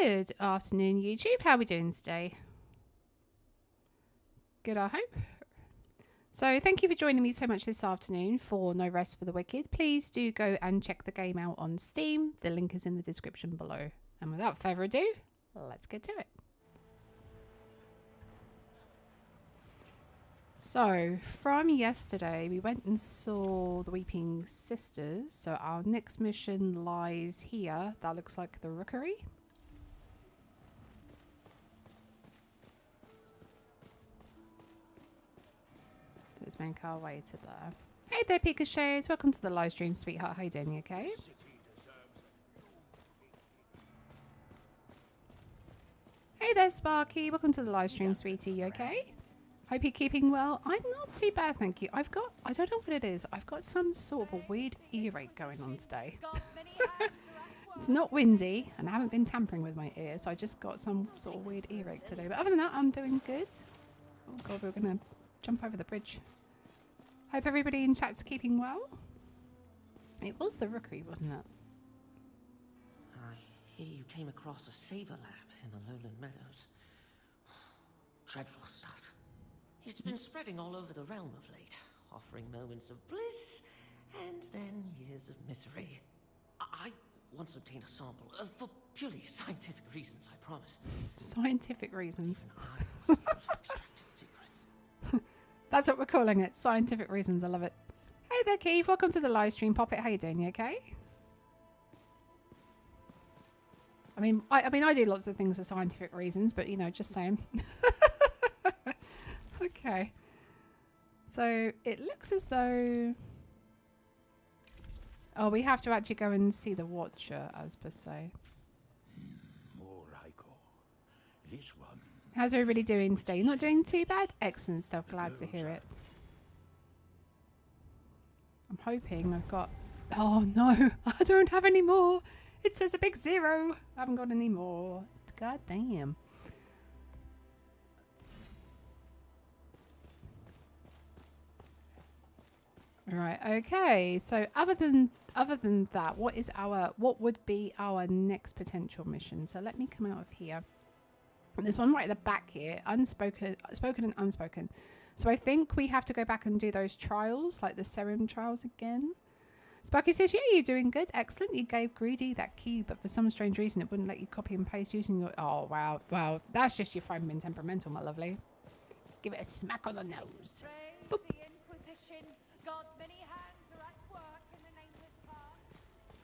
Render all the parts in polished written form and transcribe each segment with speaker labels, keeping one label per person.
Speaker 1: Good afternoon, YouTube. How are we doing today? Good, I hope. So thank you for joining me so much this afternoon for No Rest for the Wicked. Please do go and check the game out on Steam. The link is in the description below. And without further ado, let's get to it. So from yesterday, we went and saw the Weeping Sisters. So our next mission lies here. That looks like the Rookery. Let's make our way to there. Hey there, Pikachu's. Welcome to the live stream, sweetheart. How you doing? You okay? Hey there, Sparky. Welcome to the live stream, sweetie. You okay? Hope you're keeping well. I'm not too bad, thank you. I don't know what it is. I've got some sort of a weird earache going on today. It's not windy, and I haven't been tampering with my ear, so I just got some sort of weird earache today. But other than that, I'm doing good. Oh god, we're gonna jump over the bridge. Hope everybody in chat's keeping well. It was the Rookery, wasn't it?
Speaker 2: I hear you came across a saver lab in the lowland meadows. Dreadful stuff. It's been spreading all over the realm of late, offering moments of bliss and then years of misery. I once obtained a sample for purely scientific reasons, I promise.
Speaker 1: Scientific reasons.
Speaker 2: I was able to extract its secrets.
Speaker 1: That's what we're calling it. Scientific reasons. I love it. Hey there, Keith. Welcome to the live stream. Pop it. How you doing? You okay? I mean, I do lots of things for scientific reasons, but you know, just saying. Okay. So it looks as though. Oh, we have to actually go and see the Watcher, as per se.
Speaker 3: This one.
Speaker 1: How's everybody doing today? You're not doing too bad? Excellent stuff. Glad to hear it. I'm hoping I've got... Oh no, I don't have any more. It says a big 0. I haven't got any more. God damn. Right, okay. So other than that, what would be our next potential mission? So let me come out of here. There's one right at the back here, spoken and unspoken. So I think we have to go back and do those trials, like the serum trials again. Sparky says, yeah, you're doing good. Excellent. You gave Greedy that key, but for some strange reason, it wouldn't let you copy and paste using your... Oh, wow. Wow. That's just your phone being temperamental, my lovely. Give it a smack on the nose. Boop.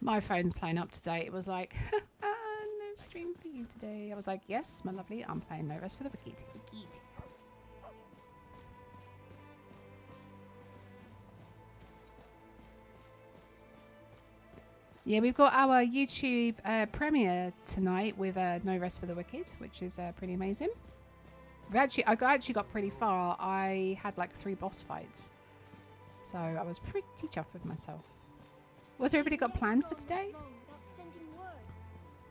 Speaker 1: My phone's playing up today. It was like, no stream for you today. I was like, yes, my lovely, I'm playing No Rest for the Wicked. Yeah, we've got our YouTube premiere tonight with No Rest for the Wicked, which is pretty amazing. I actually got pretty far. I had like 3 boss fights. So I was pretty chuffed with myself. What's everybody got planned for today?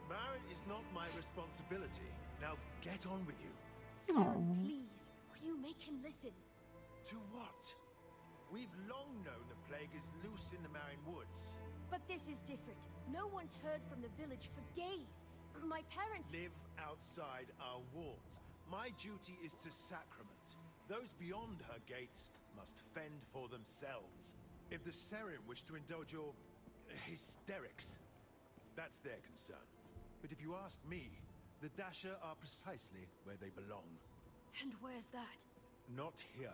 Speaker 3: Marriage is not my responsibility. Now get on with you.
Speaker 4: Sir, please, will you make him listen?
Speaker 3: To what? We've long known the plague is loose in the Marian woods.
Speaker 4: But this is different. No one's heard from the village for days. My parents
Speaker 3: Live outside our walls. My duty is to sacrament. Those beyond her gates must fend for themselves. If the Serim wish to indulge your hysterics, that's their concern. But if you ask me, the Dasher are precisely where they belong.
Speaker 4: And where's that?
Speaker 3: Not here.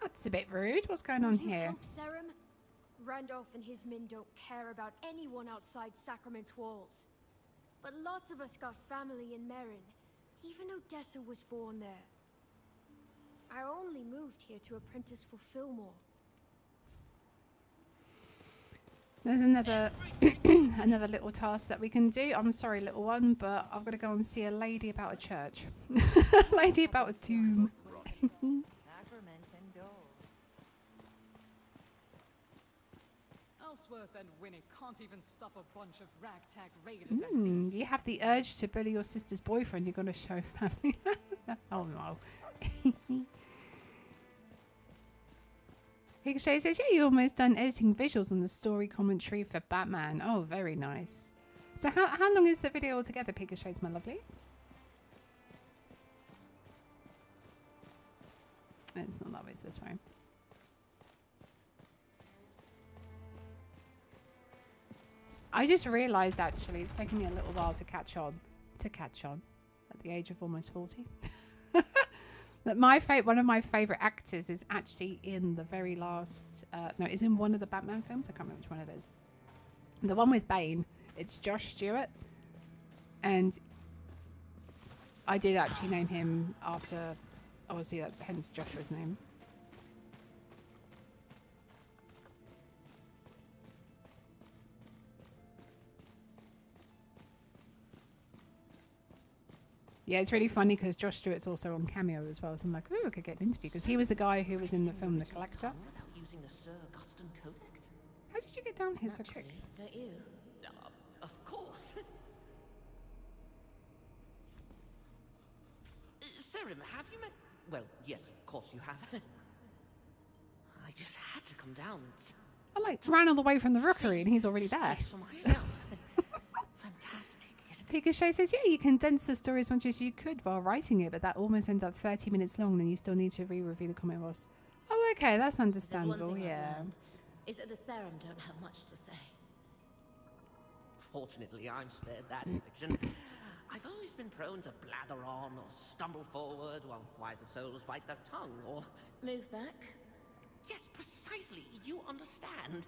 Speaker 1: That's a bit rude. What's going on here?
Speaker 4: Serum? Randolph and his men don't care about anyone outside Sacrament's walls. But lots of us got family in Merrin. Even Odessa was born there. I only moved here to apprentice for Fillmore.
Speaker 1: There's another another little task that we can do. I'm sorry, little one, but I've got to go and see a lady about a church. Lady about a tomb.
Speaker 5: Ellsworth and Winnie can't even stop a bunch of ragtag raiders.
Speaker 1: You have the urge to bully your sister's boyfriend. You're going to show family. Oh no. Ricochet says, yeah, you're almost done editing visuals on the story commentary for Batman. Oh, very nice. So how long is the video altogether, Pika Shades, my lovely? It's not that way, it's this way. I just realised actually it's taken me a little while to catch on at the age of almost 40. That one of my favourite actors is actually in the very last is in one of the Batman films. I can't remember which one it is. The one with Bane. It's Josh Stewart, and I did actually name him after, obviously, hence Joshua's name. Yeah, it's really funny because Josh Stewart's also on Cameo as well, so I'm like, ooh, I could get an interview because he was the guy who was in the film The Collector.
Speaker 2: Without using the Sir Augustan Codex?
Speaker 1: How did you get down here so quick?
Speaker 6: Don't you?
Speaker 2: Of course. Serim, have you met... Well, yes, of course you have. I just had to come down and...
Speaker 1: I ran all the way from the rookery and he's already there.
Speaker 2: For myself. Fantastic, isn't it?
Speaker 1: Pikachu says, yeah, you condense the story as much as you could while writing it, but that almost ends up 30 minutes long, then you still need to re-review the comic boss. Oh, okay, that's understandable,
Speaker 6: There's one thing I've
Speaker 1: yeah.
Speaker 6: learned, is that the Serum don't have much to say.
Speaker 2: Fortunately, I'm spared that affliction. I've always been prone to blather on or stumble forward while wiser souls bite their tongue, or...
Speaker 6: Move back.
Speaker 2: Yes, precisely. You understand.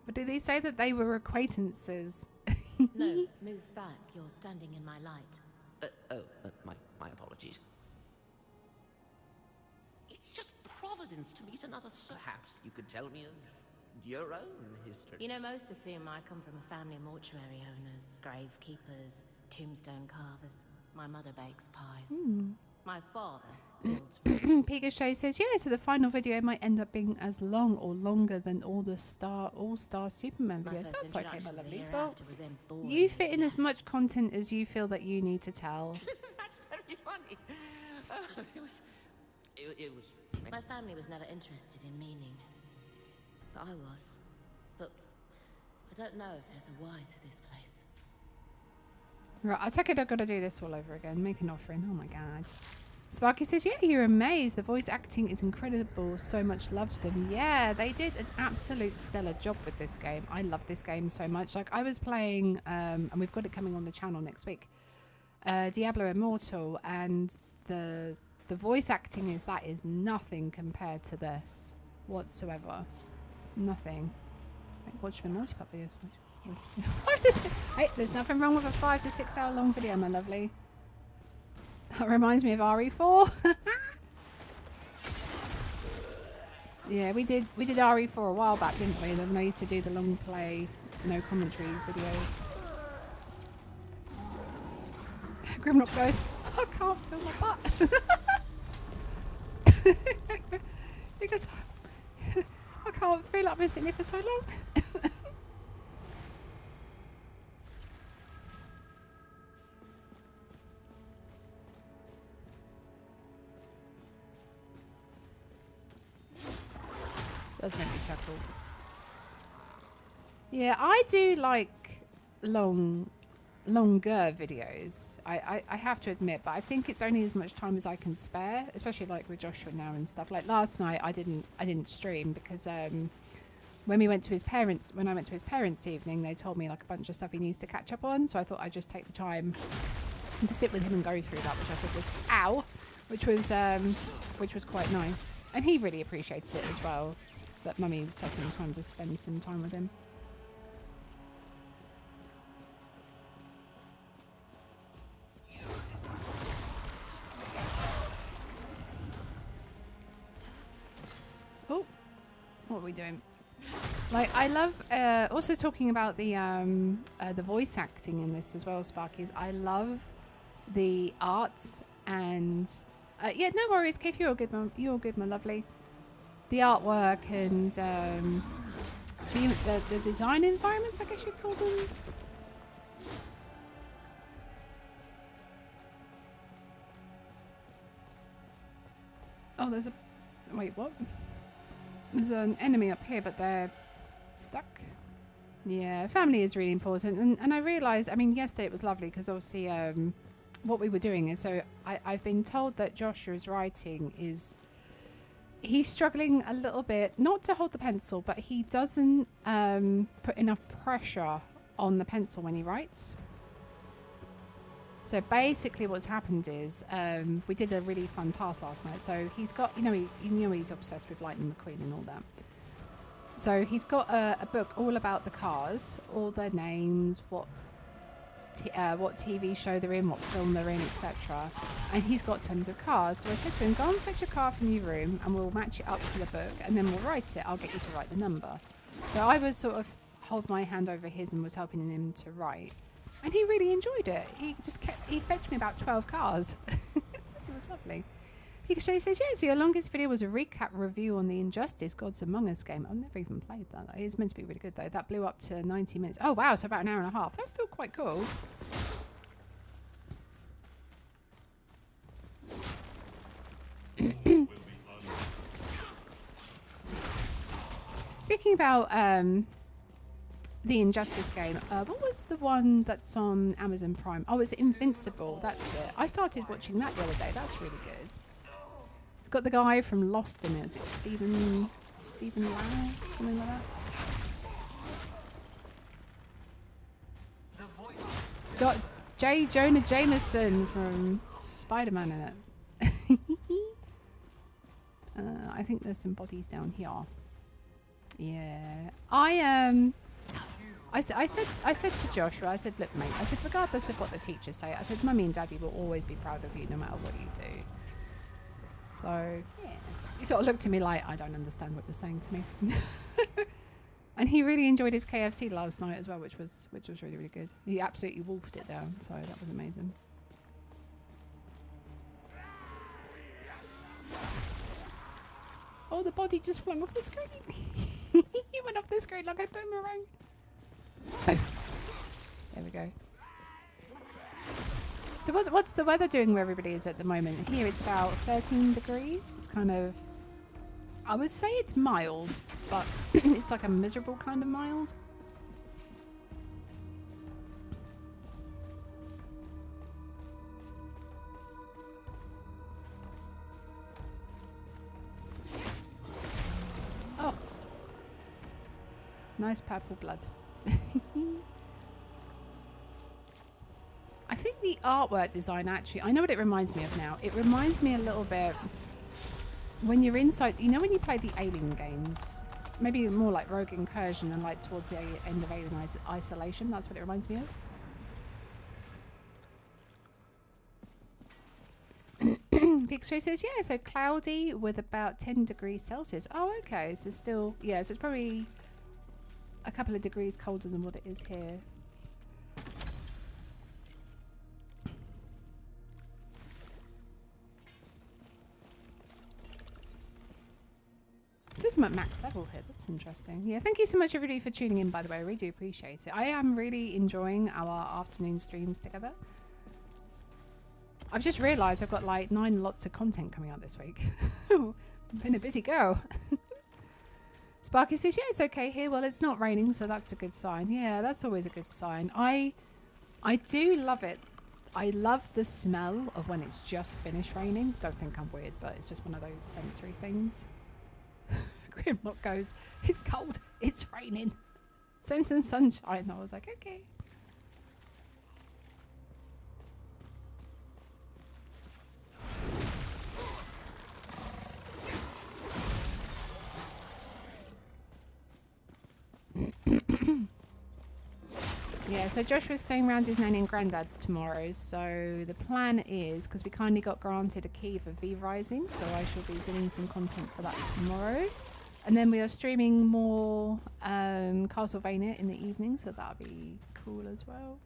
Speaker 1: But did they say that they were acquaintances?
Speaker 6: No, move back. You're standing in my light.
Speaker 2: My apologies. It's just providence to meet another soul. Perhaps you could tell me of your own history.
Speaker 6: You know, most assume I come from a family of mortuary owners, grave keepers, tombstone carvers. My mother bakes pies. My father builds roofs.
Speaker 1: Pikachu says, yeah, so the final video might end up being as long or longer than all the All-Star Superman
Speaker 6: My
Speaker 1: videos.
Speaker 6: first
Speaker 1: That's okay, my
Speaker 6: introduction to the
Speaker 1: lovelies. Well,
Speaker 6: hereafter was them boring
Speaker 1: you fit in
Speaker 6: as
Speaker 1: as much content as you feel that you need to tell.
Speaker 2: That's very funny. It was...
Speaker 6: My family was never interested in meaning. But I was. But I don't know if there's a why to this place.
Speaker 1: Right, I take it I've got to do this all over again. Make an offering. Oh my god. Sparky says, yeah, you're amazed. The voice acting is incredible. So much love to them. Yeah, they did an absolute stellar job with this game. I love this game so much. Like, I was playing, and we've got it coming on the channel next week, Diablo Immortal, and the voice acting is nothing compared to this whatsoever. Nothing. Like, watch my multi-pop videos. 5 to 6. Hey, there's nothing wrong with a 5 to 6 hour long video, my lovely. That reminds me of RE4. Yeah, we did RE4 a while back, didn't we? Then I used to do the long play, no commentary videos. Grimlock goes, I can't feel my butt. He goes, I can't feel like I've been sitting here for so long. Does make me chuckle. Yeah, I do like longer videos. I have to admit, but I think it's only as much time as I can spare, especially like with Joshua now and stuff. Like last night, I didn't stream because when I went to his parents' evening, they told me like a bunch of stuff he needs to catch up on. So I thought I'd just take the time to sit with him and go through that, which I thought was which was quite nice, and he really appreciated it as well. But Mummy was taking the time to spend some time with him. Oh, what are we doing? Like, I love also talking about the voice acting in this as well, Sparkies. I love the art and yeah, no worries, Keith. You're all good, my lovely. The artwork and the design environments, I guess you'd call them. Oh, there's a... Wait, what? There's an enemy up here, but they're stuck. Yeah, family is really important. And I realised, I mean, yesterday it was lovely because obviously what we were doing is, so I've been told that Joshua's writing is, he's struggling a little bit, not to hold the pencil, but he doesn't put enough pressure on the pencil when he writes. So basically what's happened is we did a really fun task last night. So he's got, he's obsessed with Lightning McQueen and all that. So he's got a book all about the cars, all their names, what TV show they're in, what film they're in, etc. And he's got tons of cars. So I said to him, go and fetch a car from your room and we'll match it up to the book and then we'll write it. I'll get you to write the number. So I was sort of hold my hand over his and was helping him to write. And he really enjoyed it. He fetched me about 12 cars. It was lovely. He says, yeah, so your longest video was a recap review on the Injustice Gods Among Us game. I've never even played that. It's meant to be really good, though. That blew up to 90 minutes. Oh, wow, so about an hour and a half. That's still quite cool. Speaking about the Injustice game, what was the one that's on Amazon Prime? Oh, it's Invincible. That's it. I started watching that the other day. That's really good. It's got the guy from Lost in it. Is it Stephen Lau? Something like that. It's got J. Jonah Jameson from Spider-Man in it. I think there's some bodies down here. Yeah. I said to Joshua, I said, look, mate, I said, regardless of what the teachers say, I said, Mummy and Daddy will always be proud of you no matter what you do. So, yeah. He sort of looked at me like, I don't understand what you're saying to me. And he really enjoyed his KFC last night as well, which was really, really good. He absolutely wolfed it down, so that was amazing. Oh, the body just flung off the screen. He went off the screen like a boomerang. Oh, there we go. So what's the weather doing where everybody is at the moment? Here it's about 13 degrees. It's kind of, I would say it's mild, but it's like a miserable kind of mild. Oh, nice purple blood. I think the artwork design actually, I know what it reminds me of now. It reminds me a little bit when you're inside, you know when you play the Alien games? Maybe more like Rogue Incursion and like towards the end of Alien Isolation. That's what it reminds me of. Pixie says, yeah, so cloudy with about 10 degrees Celsius. Oh, okay. So still, yeah, so it's probably a couple of degrees colder than what it is here. It says I'm at max level here. That's interesting. Yeah, thank you so much everybody for tuning in, by the way. I really do appreciate it. I am really enjoying our afternoon streams together. I've just realised I've got like 9 lots of content coming out this week. I've been a busy girl. Sparky says, yeah, it's okay here. Well, it's not raining, so that's a good sign. Yeah, that's always a good sign. I do love it. I love the smell of when it's just finished raining. Don't think I'm weird, but it's just one of those sensory things. Grimlock goes, it's cold, it's raining. Send some sunshine. And I was like, okay. Yeah, so Joshua's staying around his nanny and granddad's tomorrow. So the plan is, because we kindly got granted a key for V-Rising, so I shall be doing some content for that tomorrow. And then we are streaming more Castlevania in the evening, so that'll be cool as well.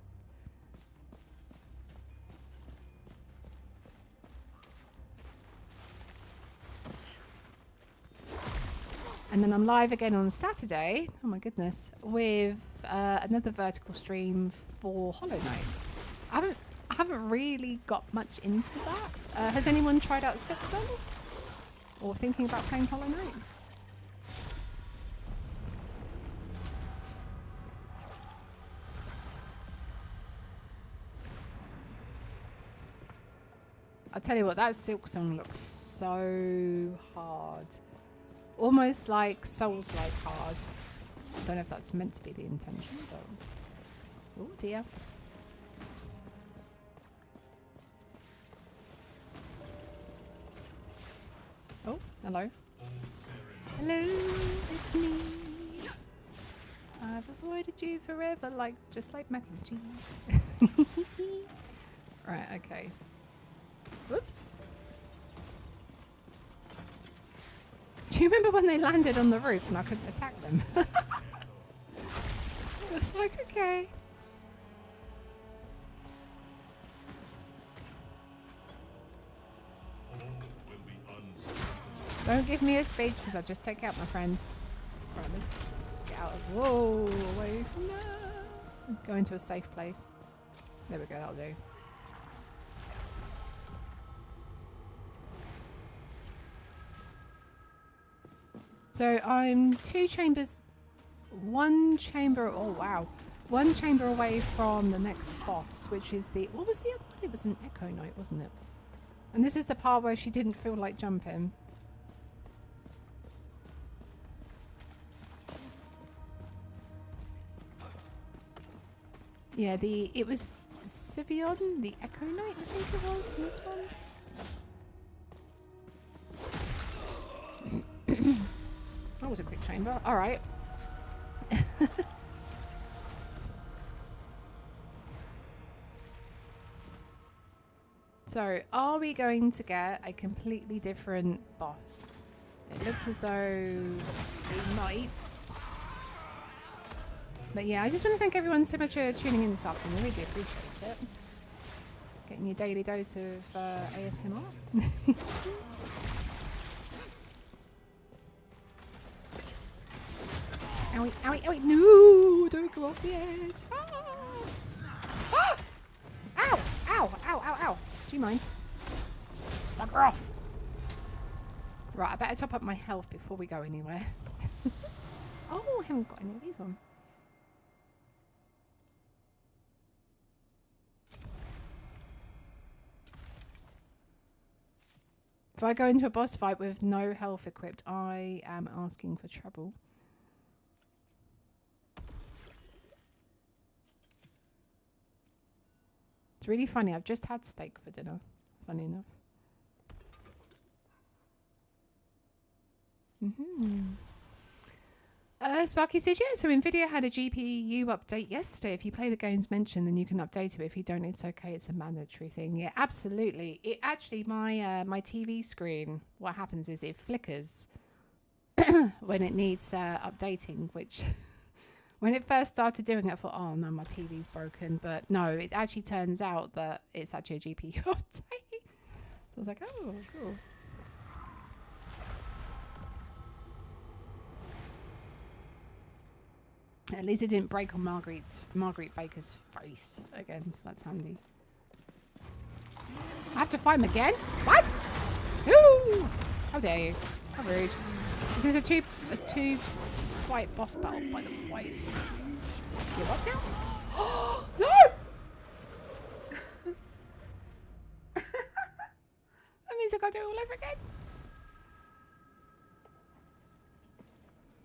Speaker 1: And then I'm live again on Saturday, oh my goodness, with another vertical stream for Hollow Knight. I haven't really got much into that. Has anyone tried out Sixon? Or thinking about playing Hollow Knight? I'll tell you what, that silk song looks so hard. Almost like Soulslike hard. I don't know if that's meant to be the intention, but... Oh dear. Oh, hello. Hello, it's me. I've avoided you forever, just like mac and cheese. Right, okay. Whoops. Do you remember when they landed on the roof and I couldn't attack them? I was like, okay. Don't give me a speech because I'll just take out my friend. Right, let's get out of... Whoa, away from there. Go into a safe place. There we go, that'll do. So I'm 2 chambers... 1 chamber... Oh, wow. 1 chamber away from the next boss, which is the... What was the other one? It was an Echo Knight, wasn't it? And this is the part where she didn't feel like jumping. Yeah, it was Sivion, the Echo Knight, I think it was, in this one. That was a quick chamber. Alright. So, are we going to get a completely different boss? It looks as though we might. But yeah, I just want to thank everyone so much for tuning in this afternoon. I really do appreciate it. Getting your daily dose of ASMR. Owie, owie, owie. No! Don't go off the edge. Ah! Ah! Ow! Ow! Ow! Ow! Ow! Do you mind? Bugger off! Right, I better top up my health before we go anywhere. Oh, I haven't got any of these on. If I go into a boss fight with no health equipped, I am asking for trouble. It's really funny. I've just had steak for dinner. Funny enough. Sparky says, yeah, so NVIDIA had a GPU update yesterday. If you play the games mentioned, then you can update it. If you don't, it's okay. It's a mandatory thing. Yeah, absolutely. It actually, my TV screen, what happens is it flickers when it needs updating, which when it first started doing it, I thought, oh no, my TV's broken. But no, it actually turns out that it's actually a GPU update. So I was like, oh, cool. At least it didn't break on Marguerite Baker's face again, so that's handy. I have to fight him again? What? Ooh! How dare you? How rude. This is a two fight boss battle, by the way. You're what now? No! That means I gotta do it all over again.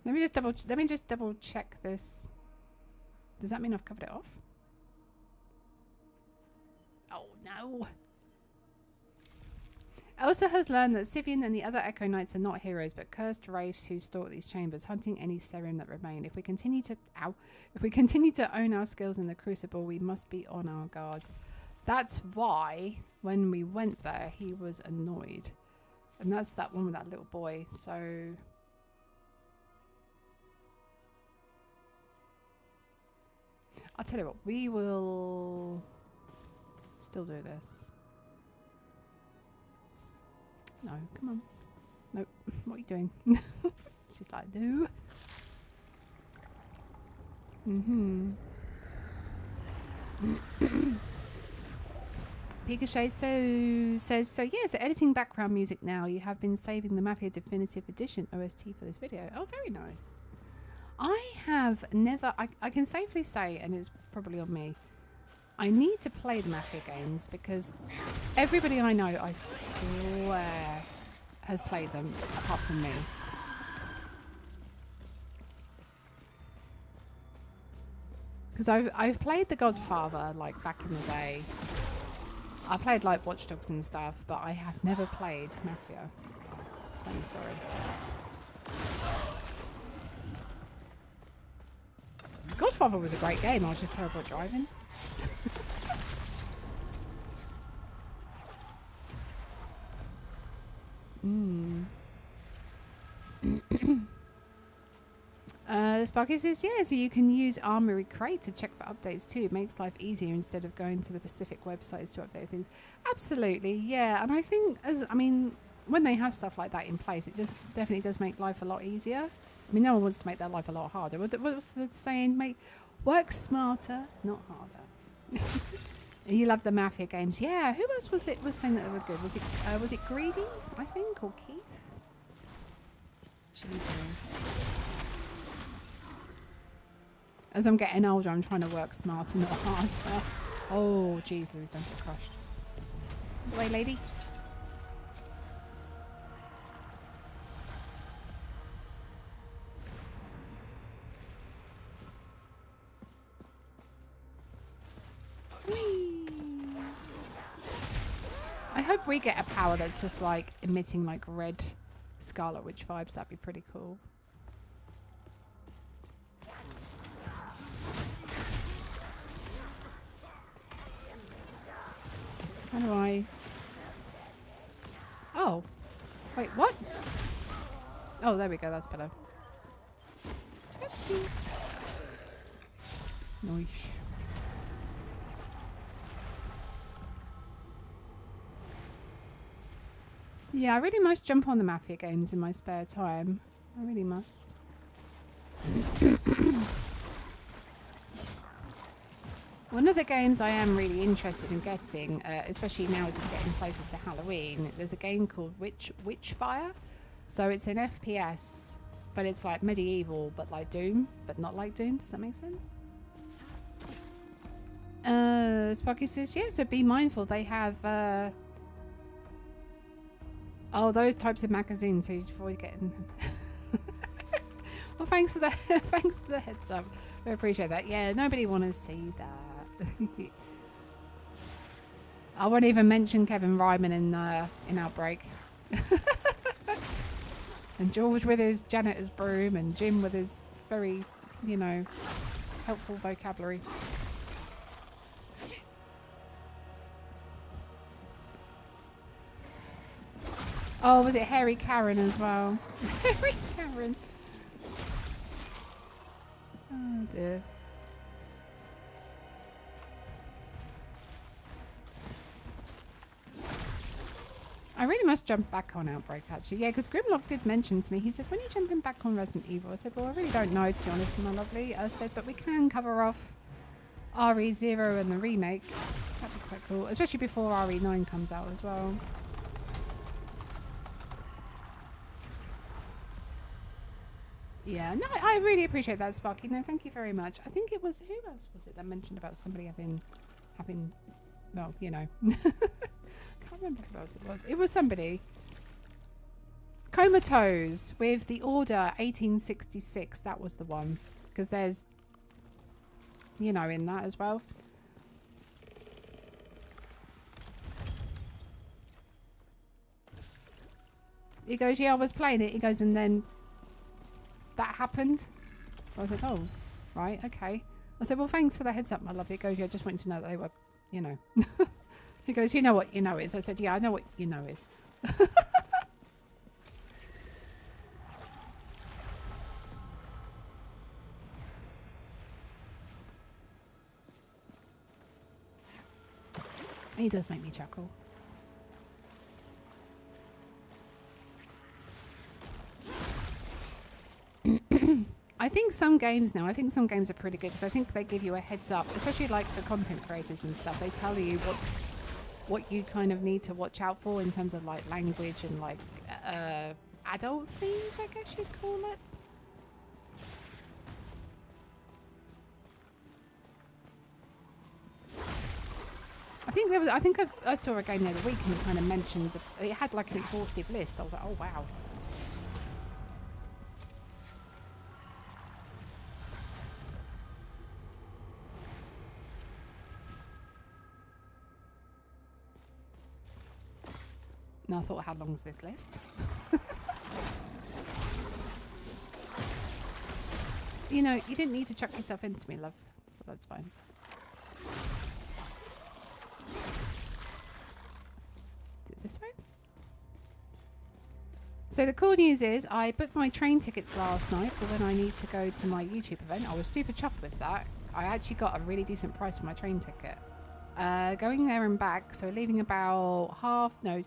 Speaker 1: Let me just double check this. Does that mean I've covered it off? Oh no. Elsa has learned that Sivian and the other Echo Knights are not heroes but cursed wraiths who stalk these chambers, hunting any serum that remain. If we continue to own our skills in the Crucible, we must be on our guard. That's why when we went there he was annoyed. And that's that one with that little boy, so I'll tell you what, we will still do this. No, come on. Nope. What are you doing? She's like, no. Pikachu says, so yeah, so editing background music now. You have been saving the Mafia Definitive Edition OST for this video. Oh, very nice. I have never, I can safely say, and it's probably on me, I need to play the Mafia games because everybody I know, I swear, has played them apart from me. Because I've played The Godfather like back in the day. I played like Watch Dogs and stuff, but I have never played Mafia. Funny story. Godfather was a great game. I was just terrible at driving. Sparky says, yeah, so you can use Armory Crate to check for updates too. It makes life easier instead of going to the specific websites to update things. Absolutely, yeah. And I think, when they have stuff like that in place, it just definitely does make life a lot easier. I mean, no one wants to make their life a lot harder. What's the saying? Work smarter, not harder. You love the Mafia games. Yeah, who else was saying that they were good? Was it Greedy, I think, or Keith? As I'm getting older, I'm trying to work smarter, not harder. Oh, jeez, Louis, don't get crushed. Away, lady. Whee! I hope we get a power that's just like emitting like red Scarlet Witch vibes. That'd be pretty cool. How do I... Oh. Wait, what? Oh, there we go. That's better. Oopsie. Nice. Yeah, I really must jump on the Mafia games in my spare time. I really must. One of the games I am really interested in getting, especially now as it's getting closer to Halloween, there's a game called Witchfire. So it's an FPS, but it's like medieval, but like Doom, but not like Doom. Does that make sense? Sparky says, yeah, so be mindful. They have, oh, those types of magazines, so you avoid getting them. Well, thanks for the heads up. I appreciate that. Yeah, nobody want to see that. I won't even mention Kevin Ryman in Outbreak. And George with his janitor's broom and Jim with his very, helpful vocabulary. Oh, was it Harry Karen as well? Harry Karen. Oh dear. I really must jump back on Outbreak, actually. Yeah, because Grimlock did mention to me, he said, when are you jumping back on Resident Evil? I said, well, I really don't know, to be honest, my lovely. I said, but we can cover off RE0 and the remake. That'd be quite cool, especially before RE9 comes out as well. Yeah, no, I really appreciate that, Sparky. No, thank you very much. I think it was, who else was it that mentioned about somebody having, well, I can't remember who else it was. It was somebody. Comatose with the Order 1866. That was the one. Because there's, in that as well. He goes, yeah, I was playing it. He goes, and then that happened. So I thought, oh, right, okay. I said, well, thanks for the heads up, my lovely. He goes, yeah, I just wanted to know that they were, He goes, you know what you know is? I said, yeah, I know what you know is. He does make me chuckle. I think some games are pretty good because I think they give you a heads up, especially like for content creators and stuff. They tell you what you kind of need to watch out for in terms of like language and like adult themes, I guess you'd call it. I think I saw a game the other week and it kind of mentioned it had like an exhaustive list. I was like, oh wow. No, I thought, how long is this list? You know, you didn't need to chuck yourself into me, love. But that's fine. Is it this way? So the cool news is I booked my train tickets last night for when I need to go to my YouTube event. I was super chuffed with that. I actually got a really decent price for my train ticket. Going there and back, so leaving about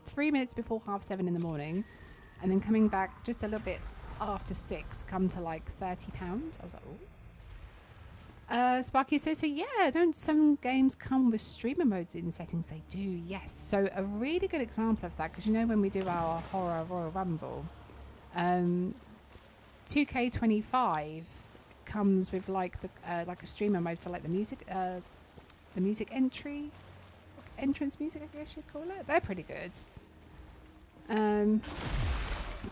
Speaker 1: 3 minutes before 7:30 in the morning, and then coming back just a little bit after 6, come to like £30. I was like, oh. Sparky says, so yeah, don't some games come with streamer modes in settings? They do, yes. So a really good example of that, because you know when we do our horror Royal Rumble, 2K25 comes with like the like a streamer mode for like the music entrance music, I guess you'd call it. They're pretty good.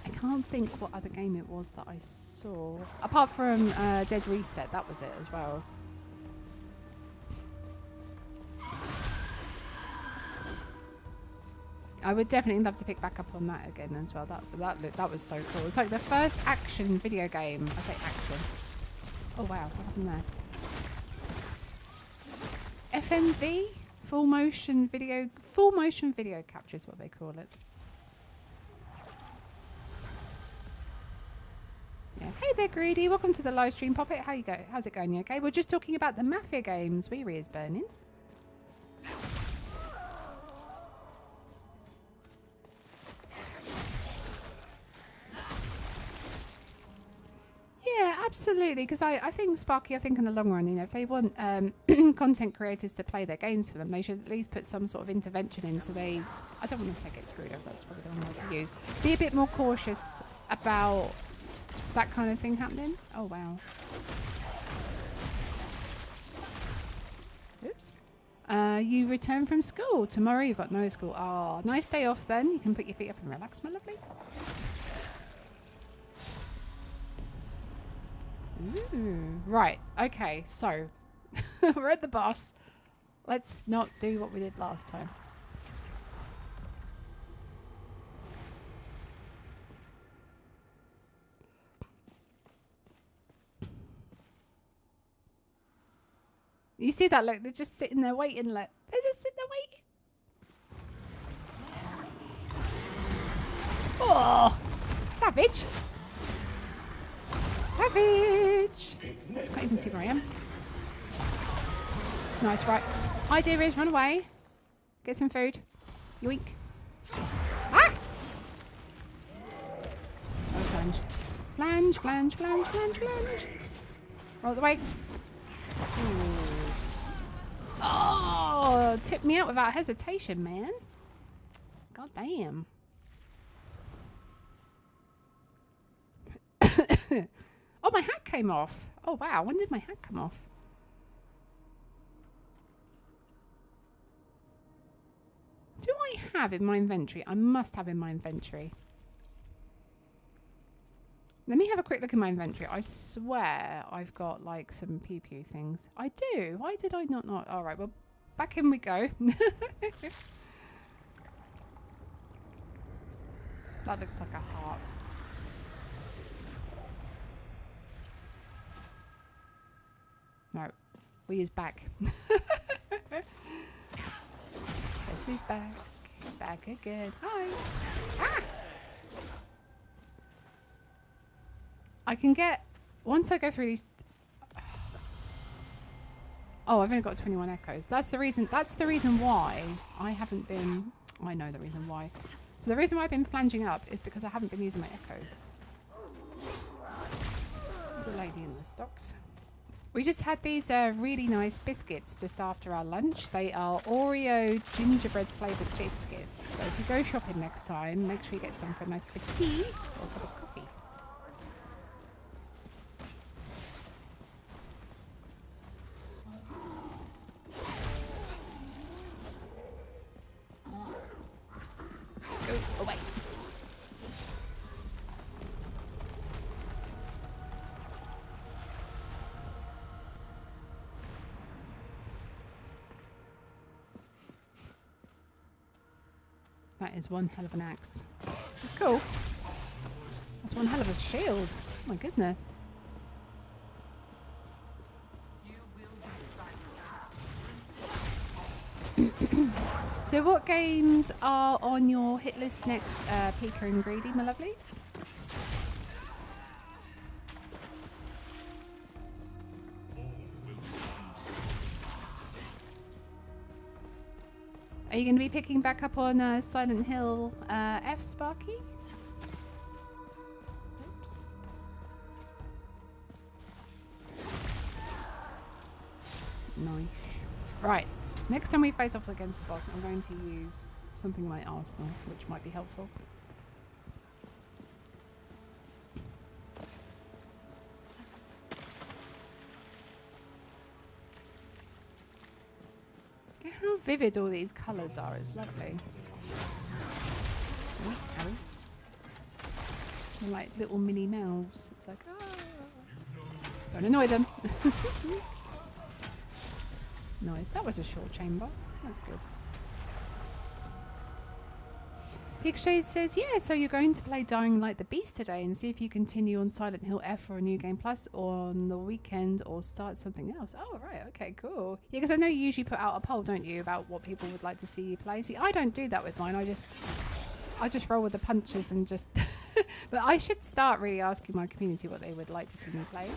Speaker 1: I can't think what other game it was that I saw. Apart from Dead Reset, that was it as well. I would definitely love to pick back up on that again as well. That was so cool. It's like the first action video game. I say action. Oh wow, what happened there? FMV? Full motion video capture is what they call it. Yeah. Hey there, Greedy. Welcome to the live stream, Poppet. How's it going? You okay? We're just talking about the Mafia games. Weary is burning. Yeah, absolutely. Because I think, Sparky, I think in the long run, you know, if they want content creators to play their games for them, they should at least put some sort of intervention in so they, I don't want to say get screwed over, that's probably the wrong word to use, be a bit more cautious about that kind of thing happening. Oh, wow. Oops. You return from school. Tomorrow you've got no school. Oh, nice day off then. You can put your feet up and relax, my lovely. Ooh. Right. Okay. So we're at the boss. Let's not do what we did last time. You see that? Look, they're just sitting there waiting. Look, they're just sitting there waiting. Oh, savage. Savage. Can't even see where I am. Nice, right. Idea is run away. Get some food. Yoink. Ah! Oh, flange. Flange, flange, flange, flange, flange. Roll the way. Ooh. Oh, tipped me out without hesitation, man. God damn. Oh, my hat came off. Oh, wow. When did my hat come off? Do I have in my inventory? I must have in my inventory. Let me have a quick look in my inventory. I swear I've got like some pew-pew things. I do. Why did I not? All right, well, back in we go. That looks like a heart. No, we is back. Guess who's back? Back again. Hi. Ah! I can get, once I go through these, oh, I've only got 21 echoes. That's the reason why I haven't been, I know the reason why. So the reason why I've been flanging up is because I haven't been using my echoes. There's a lady in the stocks. We just had these really nice biscuits just after our lunch. They are Oreo gingerbread flavoured biscuits. So if you go shopping next time, make sure you get some for a nice cup of tea or a cup of coffee. That is one hell of an axe. It's cool. That's one hell of a shield. Oh my goodness. So what games are on your hit list next, Pika and Greedy, my lovelies? Are you going to be picking back up on Silent Hill F, Sparky? Oops. Nice. Right. Next time we face off against the boss, I'm going to use something in my arsenal, which might be helpful. Look how vivid all these colours are. It's lovely. Oh, Harry. They're like little mini mouths. It's like, ah. Don't annoy them. Nice. That was a short chamber. That's good. Pixie says, yeah, so you're going to play Dying Light the Beast today and see if you continue on Silent Hill F or a New Game Plus on the weekend or start something else. Oh, right. Okay, cool. Yeah, because I know you usually put out a poll, don't you, about what people would like to see you play. See, I don't do that with mine. I just roll with the punches and just... But I should start really asking my community what they would like to see me play.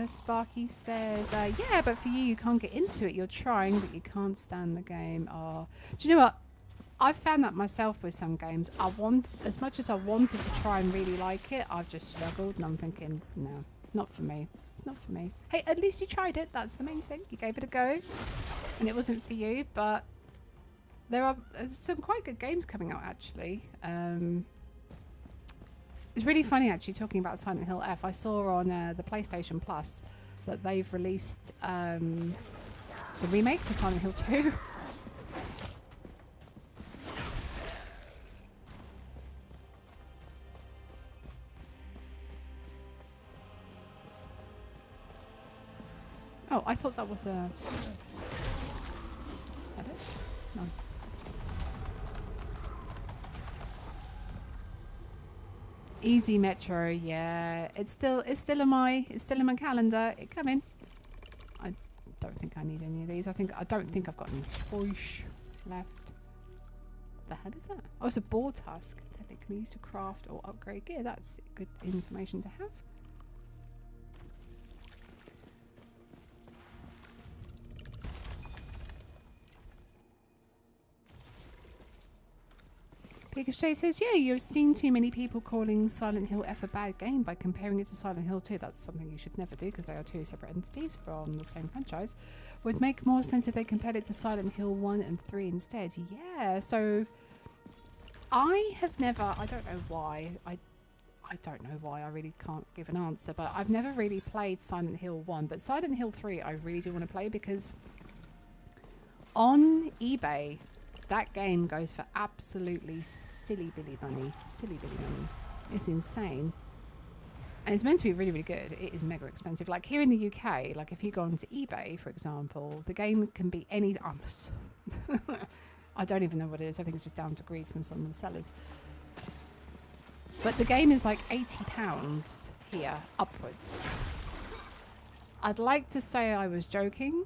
Speaker 1: Sparky says, yeah, but for you, you can't get into it. You're trying, but you can't stand the game. Oh, do you know what? I've found that myself with some games. As much as I wanted to try and really like it, I've just struggled, and I'm thinking, no, not for me. It's not for me. Hey, at least you tried it. That's the main thing. You gave it a go, and it wasn't for you. But there are some quite good games coming out, actually. It's really funny, actually, talking about Silent Hill F. I saw on the PlayStation Plus that they've released the remake for Silent Hill 2. Oh, I thought that was a... Is that it? Nice. Easy Metro, yeah. It's still in my calendar. It coming. I don't think I need any of these. I don't think I've got any choice left. The hell is that? Oh, it's a boar tusk that it can be used to craft or upgrade gear. That's good information to have. Pikachu says, yeah, you've seen too many people calling Silent Hill F a bad game by comparing it to Silent Hill 2. That's something you should never do because they are two separate entities from the same franchise. Would make more sense if they compared it to Silent Hill 1 and 3 instead. Yeah, so I have never, I don't know why, I don't know why, I really can't give an answer, but I've never really played Silent Hill 1, but Silent Hill 3 I really do want to play because on eBay, that game goes for absolutely silly billy money. Silly billy money. It's insane. And it's meant to be really, really good. It is mega expensive. Like here in the UK, like if you go onto eBay, for example, the game can be any... I don't even know what it is. I think it's just down to greed from some of the sellers. But the game is like £80 here, upwards. I'd like to say I was joking,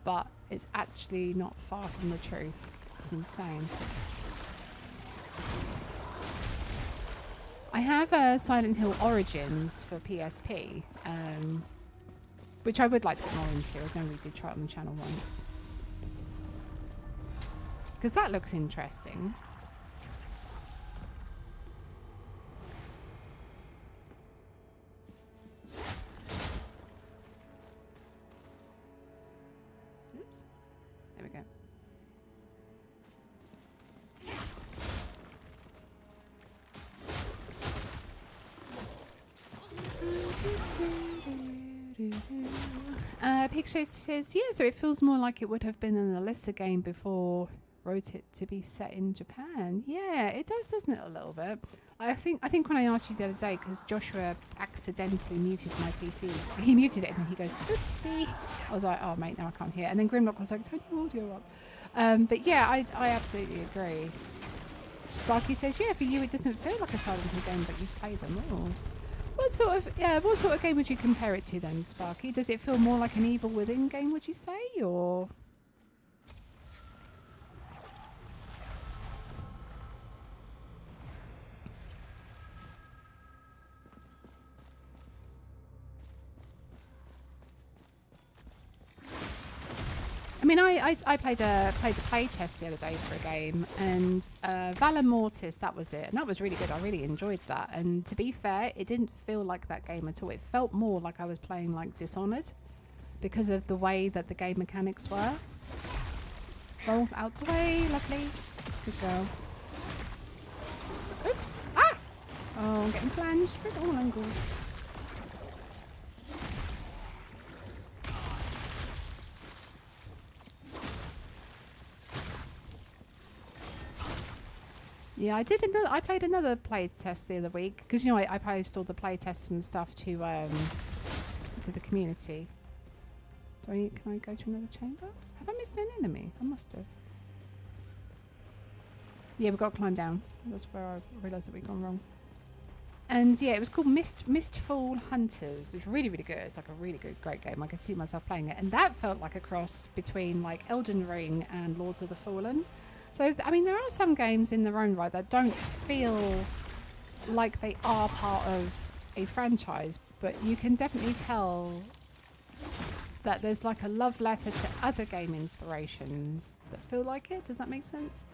Speaker 1: but it's actually not far from the truth. It's insane. I have Silent Hill Origins for PSP, which I would like to get more into. I know we did try it on the channel once. Because that looks interesting. Oops. There we go. Picture says, yeah, so it feels more like it would have been an Alyssa game before wrote it to be set in Japan. Yeah, it does, doesn't it, a little bit? I think when I asked you the other day, because Joshua accidentally muted my PC, he muted it and then he goes, oopsie. I was like, oh mate, now I can't hear. And then Grimlock was like, turn your audio up. But yeah, I absolutely agree. Sparky says, yeah, for you it doesn't feel like a Silent Hill game, but you've played them all. What sort of game would you compare it to then, Sparky? Does it feel more like an Evil Within game, would you say, or? I mean, I played a play test the other day for a game, and Valor Mortis, that was it, and that was really good. I really enjoyed that. And to be fair, it didn't feel like that game at all. It felt more like I was playing like Dishonored because of the way that the game mechanics were. Roll out the way, lovely. Good girl. Oops! Ah! Oh, I'm getting flanged from all angles. Yeah, I played another play test the other week because you know I post all the play tests and stuff to the community. Can I go to another chamber? Have I missed an enemy? I must have. Yeah, we've got to climb down. That's where I realised that we'd gone wrong. And yeah, it was called Mistfall Hunters. It was really, really good. It's like a really good, great game. I could see myself playing it, and that felt like a cross between like Elden Ring and Lords of the Fallen. So, I mean, there are some games in their own right that don't feel like they are part of a franchise, but you can definitely tell that there's like a love letter to other game inspirations that feel like it. Does that make sense?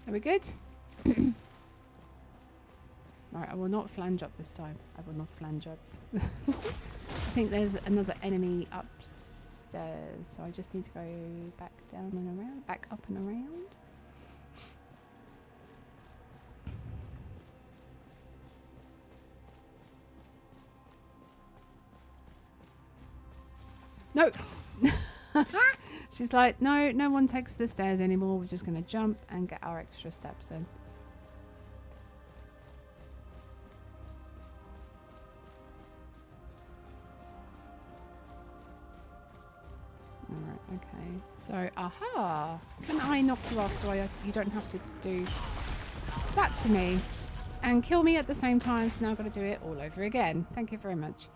Speaker 1: Are we good? Right, I will not flange up this time. I will not flange up. I think there's another enemy upstairs, so I just need to go back down and around, back up and around. No! She's like, no one takes the stairs anymore. We're just going to jump and get our extra steps in. Alright, okay. So, aha! Can I knock you off so you don't have to do that to me? And kill me at the same time, so now I've got to do it all over again. Thank you very much.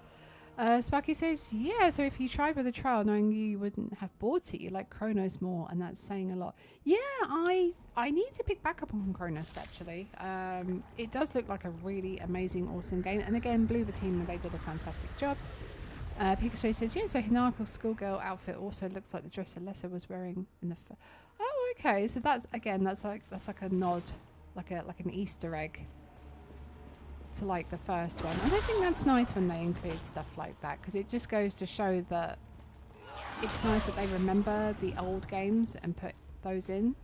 Speaker 1: Sparky says, yeah, so if you tried with a trial knowing you wouldn't have bought it, you like Chronos more, and that's saying a lot. Yeah, I need to pick back up on Chronos, actually. It does look like a really amazing, awesome game. And again, Bloober Team, they did a fantastic job. Pikachu says, yeah, so Hinako's schoolgirl outfit also looks like the dress Alessa was wearing in the... Oh, okay, so that's like a nod, like an Easter egg to like the first one, and I think that's nice when they include stuff like that, because it just goes to show that it's nice that they remember the old games and put those in.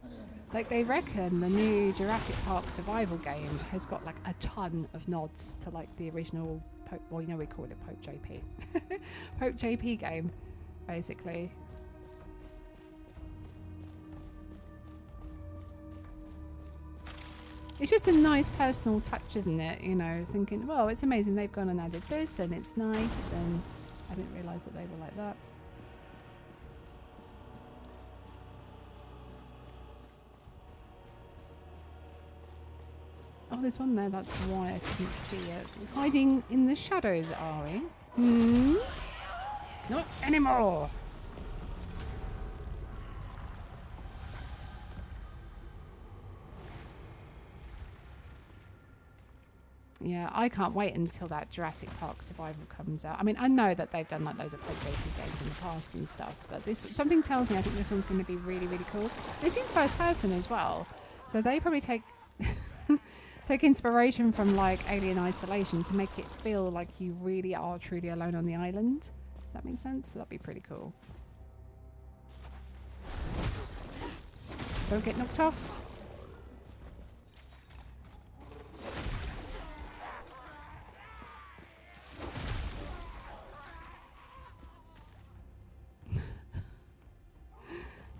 Speaker 1: Like they reckon the new Jurassic Park survival game has got like a ton of nods to like the original Pope, well, you know, we call it Pope JP Pope JP game, basically. It's just a nice personal touch, isn't it? You know, thinking, well, it's amazing they've gone and added this and it's nice, and I didn't realise that they were like that. Oh, there's one there, that's why I couldn't see it. Hiding in the shadows, are we? Hmm? Not anymore! Yeah, I can't wait until that Jurassic Park Survival comes out. I mean, I know that they've done like loads of JP games in the past and stuff, but something tells me I think this one's going to be really, really cool. It's in first person as well, so they probably take take inspiration from like Alien Isolation to make it feel like you really are truly alone on the island. Does that make sense? So that'd be pretty cool. Don't get knocked off.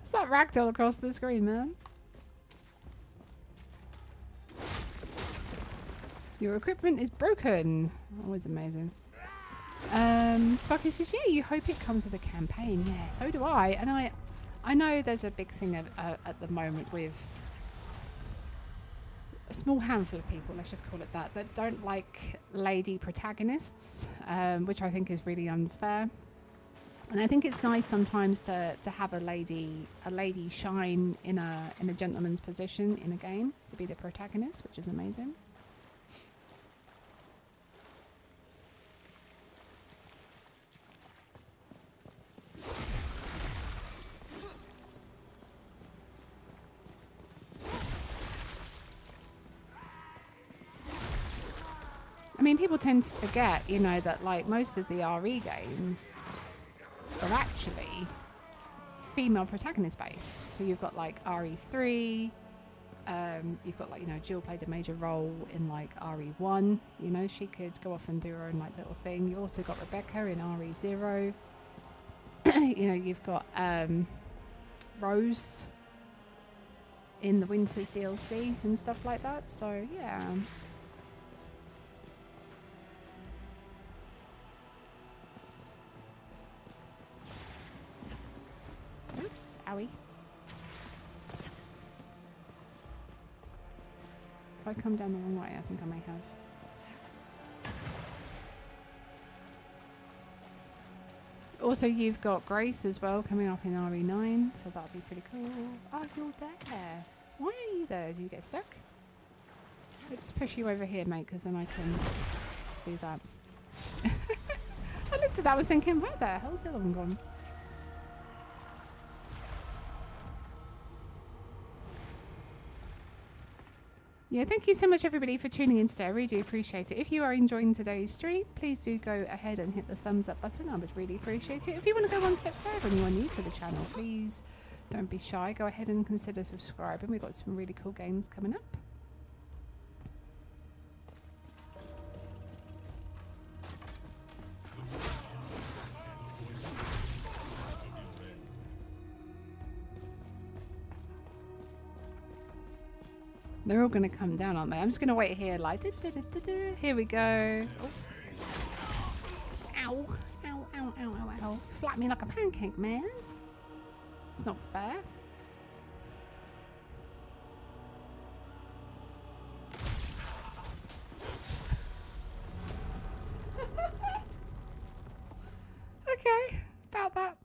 Speaker 1: It's that ragdoll across the screen, man. Your equipment is broken. Always amazing. Sparky says, yeah, you hope it comes with a campaign. Yeah, so do I. And I know there's a big thing at the moment with a small handful of people, let's just call it that don't like lady protagonists, which I think is really unfair. And I think it's nice sometimes to have a lady shine in a gentleman's position in a game, to be the protagonist, which is amazing. I mean, people tend to forget, you know, that like most of the RE games are actually female protagonist based. So you've got like RE3, you've got like, you know, Jill played a major role in like RE1, you know, she could go off and do her own like little thing. You've also got Rebecca in RE0. You know, you've got Rose in the Winters DLC and stuff like that. So yeah. Oops, owie. If I come down the wrong way, I think I may have. Also, you've got Grace as well coming up in RE9, so that'll be pretty cool. Oh, you're there. Why are you there? Do you get stuck? Let's push you over here, mate, because then I can do that. I looked at that, I was thinking, where the hell's the other one gone? Yeah, thank you so much everybody for tuning in today. I really do appreciate it. If you are enjoying today's stream, please do go ahead and hit the thumbs up button. I would really appreciate it. If you want to go one step further and you are new to the channel, please don't be shy. Go ahead and consider subscribing. We've got some really cool games coming up. They're all going to come down, aren't they? I'm just going to wait here like... Here we go. Oh. Ow. Ow, ow, ow, ow, ow. Flat me like a pancake, man. It's not fair. Okay, about that.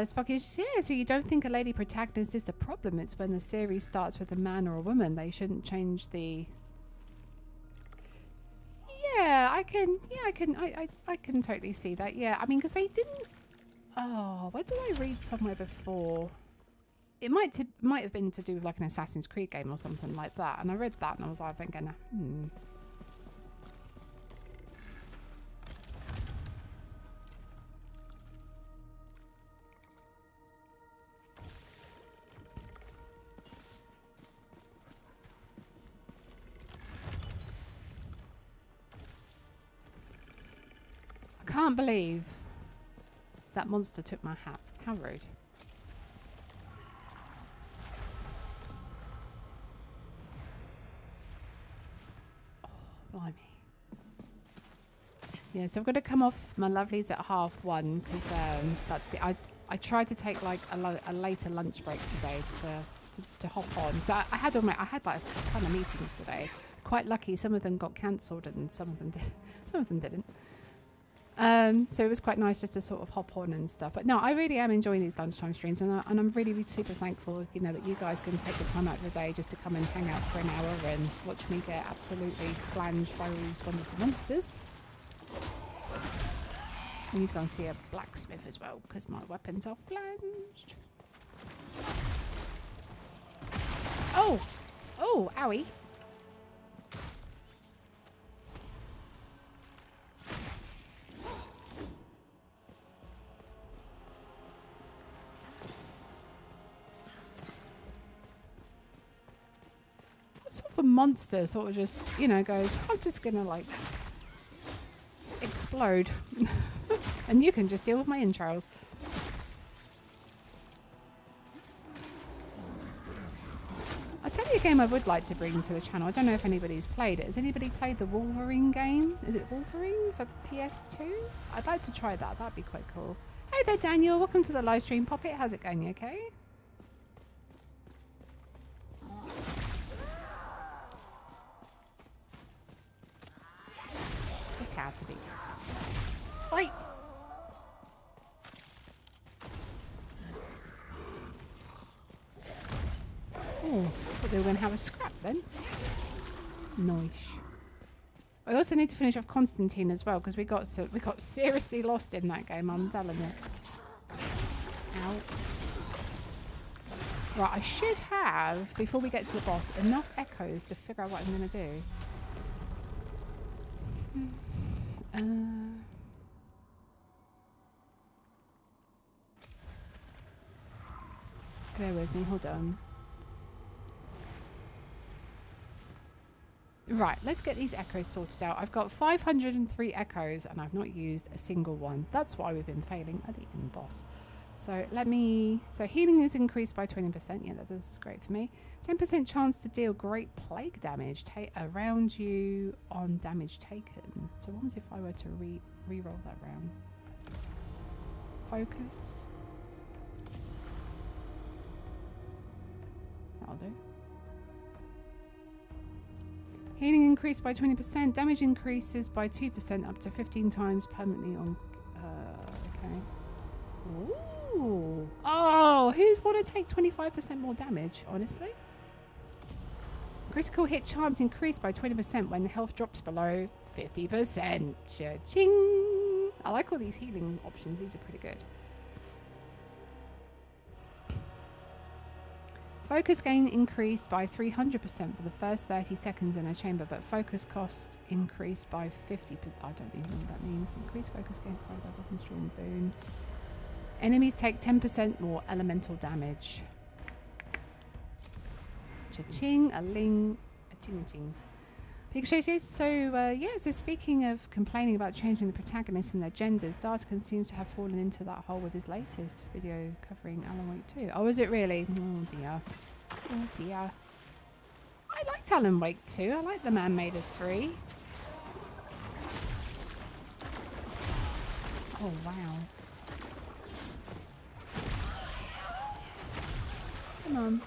Speaker 1: Sparky, yeah, so you don't think a lady protagonist is the problem? It's when the series starts with a man or a woman. They shouldn't change the... Yeah, I can totally see that. Yeah, I mean, because they didn't... Oh, where did I read somewhere before? It might have been to do with like an Assassin's Creed game or something like that. And I read that and I was like thinking, I can't believe that monster took my hat. How rude. Oh, blimey. Yeah, so I've got to come off my lovelies at 1:30 because that's the... I tried to take like a later lunch break today to hop on. So I had like a ton of meetings today. Quite lucky, some of them got cancelled and some of them did. Some of them didn't. So it was quite nice just to sort of hop on and stuff. But no, I really am enjoying these lunchtime streams, and I'm really super thankful, you know, that you guys can take the time out of the day just to come and hang out for an hour and watch me get absolutely flanged by all these wonderful monsters. I need to go and see a blacksmith as well because my weapons are flanged. Oh, owie. monster sort of just, you know, goes, I'm just gonna like explode. And you can just deal with my entrails. I'll tell you a game I would like to bring to the channel. I don't know if anybody's played it. Has anybody played the Wolverine game? Is it Wolverine for PS2? I'd like to try that. That'd be quite cool. Hey there, Daniel. Welcome to the live stream. Pop it. How's it going? You okay? Get out of it. Fight! Oh, thought they were going to have a scrap then. Nice. I also need to finish off Constantine as well because we got seriously lost in that game. I'm telling you. Ow. Right, I should have, before we get to the boss, enough echoes to figure out what I'm going to do. Bear with me, hold on. Right, let's get these echoes sorted out. I've got 503 echoes and I've not used a single one. That's why we've been failing at the end boss. So so healing is increased by 20%. Yeah, that is great for me. 10% chance to deal great plague damage around you on damage taken. So what was if I were to re-roll that round? Focus. That'll do. Healing increased by 20%. Damage increases by 2% up to 15 times permanently on... okay. Ooh. Oh, who'd want to take 25% more damage, honestly? Critical hit chance increased by 20% when the health drops below 50%. Cha-ching! I like all these healing options. These are pretty good. Focus gain increased by 300% for the first 30 seconds in a chamber, but focus cost increased by 50%. I don't even know what that means. Increased focus gain provided by weapons during boon. Enemies take 10% more elemental damage. Cha-ching, a ling, a ching-a-ching. Pikachu, so speaking of complaining about changing the protagonists and their genders, Dartican seems to have fallen into that hole with his latest video covering Alan Wake 2. Oh, is it really? Oh dear. Oh dear. I liked Alan Wake 2. I like The Man Made of 3. Oh, wow. Come on.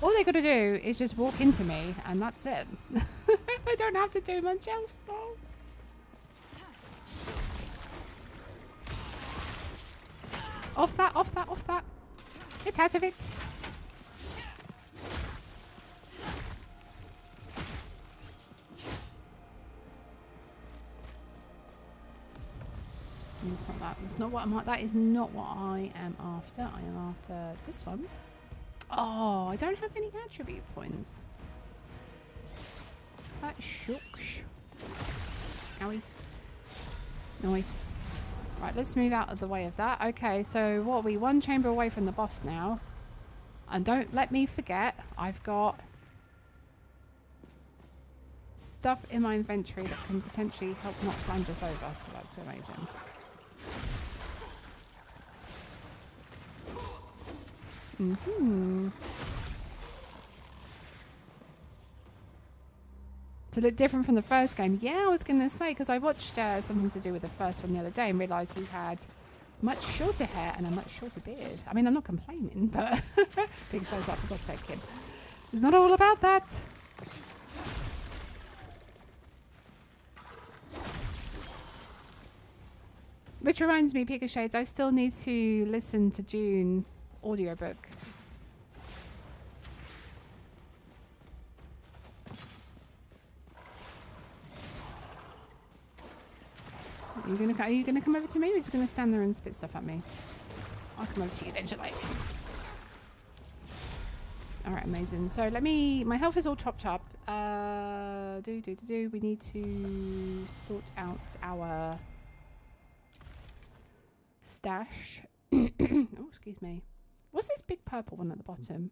Speaker 1: All they got to do is just walk into me, and that's it. They don't have to do much else, though. Off that, off that, off that. Get out of it. It's not that. It's not what I'm. That is not what I am after. I am after this one. Oh, I don't have any attribute points. That shucks. Owie. Nice. Right, let's move out of the way of that. Okay, so what are we? One chamber away from the boss now. And don't let me forget, I've got stuff in my inventory that can potentially help not plunge us over, so that's amazing. To look different from the first game. Yeah, I was going to say, because I watched something to do with the first one the other day and realised he had much shorter hair and a much shorter beard. I mean, I'm not complaining, but big shows up, for God's sake, Kim. It's not all about that. Which reminds me, Pika Shades, I still need to listen to June audiobook. Are you gonna come over to me, or are you just gonna stand there and spit stuff at me? I'll come over to you then, shall I? Alright, amazing. So my health is all chopped up. We need to sort out our stash. Oh, excuse me. What's this big purple one at the bottom?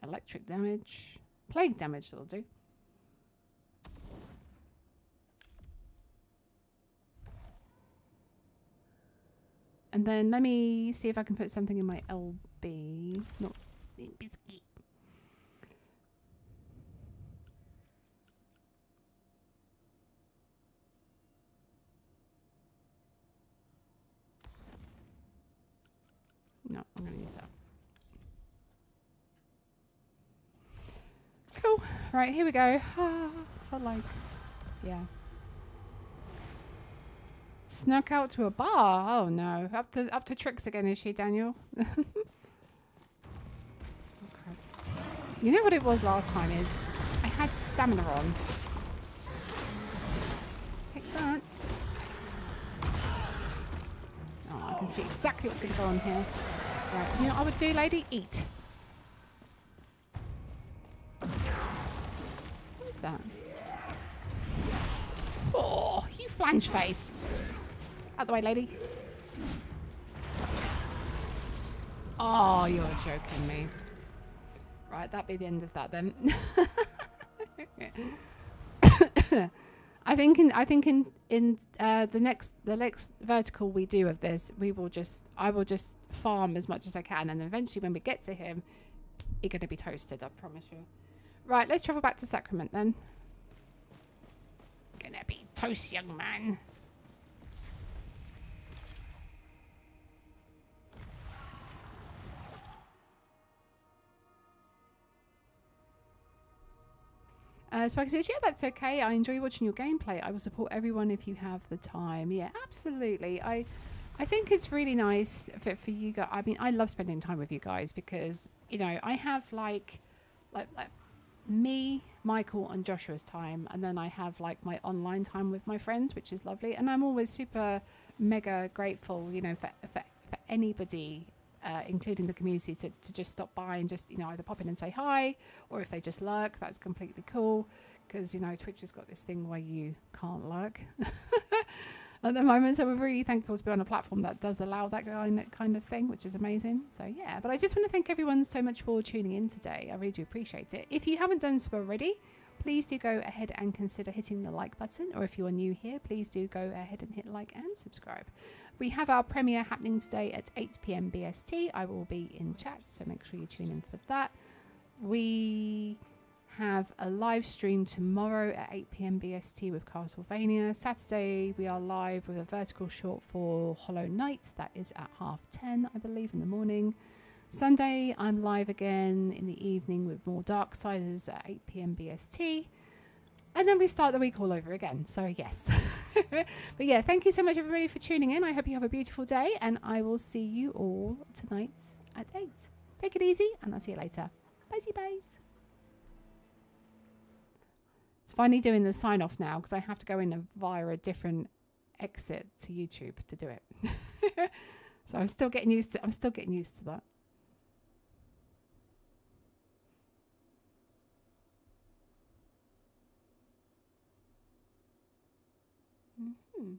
Speaker 1: Electric damage. Plague damage that'll do. And then let me see if I can put something in my LB. Not biscuit. No, I'm going to use that. Cool. Right, here we go. For like, yeah. Snuck out to a bar. Oh no. Up to tricks again, is she, Daniel? Okay. You know what it was last time is I had stamina on. Take that. Oh, I can see exactly what's going to go on here. Right, you know what I would do, lady? Eat. What is that? Oh, you flange face. Out the way, lady. Oh, you're joking me. Right, that'd be the end of that then. I think in the next vertical we do of this, I will just farm as much as I can, and eventually when we get to him, you're gonna be toasted, I promise you. Right, let's travel back to Sacrament then. Gonna be toast, young man. Spiker says, yeah, that's okay. I enjoy watching your gameplay. I will support everyone if you have the time. Yeah, absolutely. I think it's really nice for you guys. I mean, I love spending time with you guys because, you know, I have like me, Michael and Joshua's time, and then I have like my online time with my friends, which is lovely. And I'm always super mega grateful, you know, for anybody, including the community, to just stop by and just, you know, either pop in and say hi, or if they just lurk, that's completely cool, because, you know, Twitch has got this thing where you can't lurk at the moment, so we're really thankful to be on a platform that does allow that kind of thing, which is amazing. So yeah, but I just want to thank everyone so much for tuning in today. I really do appreciate it. If you haven't done so already, please do go ahead and consider hitting the like button, or if you are new here, please do go ahead and hit like and subscribe. We have our premiere happening today at 8 p.m. BST. I will be in chat, so make sure you tune in for that. We have a live stream tomorrow at 8 p.m. BST with Castlevania. Saturday we are live with a vertical short for Hollow Knight. That is at 10:30, I believe, in the morning. Sunday I'm live again in the evening with more Darksiders at 8 p.m. BST. And then we start the week all over again. So yes. But yeah, thank you so much everybody for tuning in. I hope you have a beautiful day, and I will see you all tonight at 8. Take it easy, and I'll see you later. Bye. It's finally doing the sign off now because I have to go in via a different exit to YouTube to do it. So I'm still getting used to that. Mm-hmm.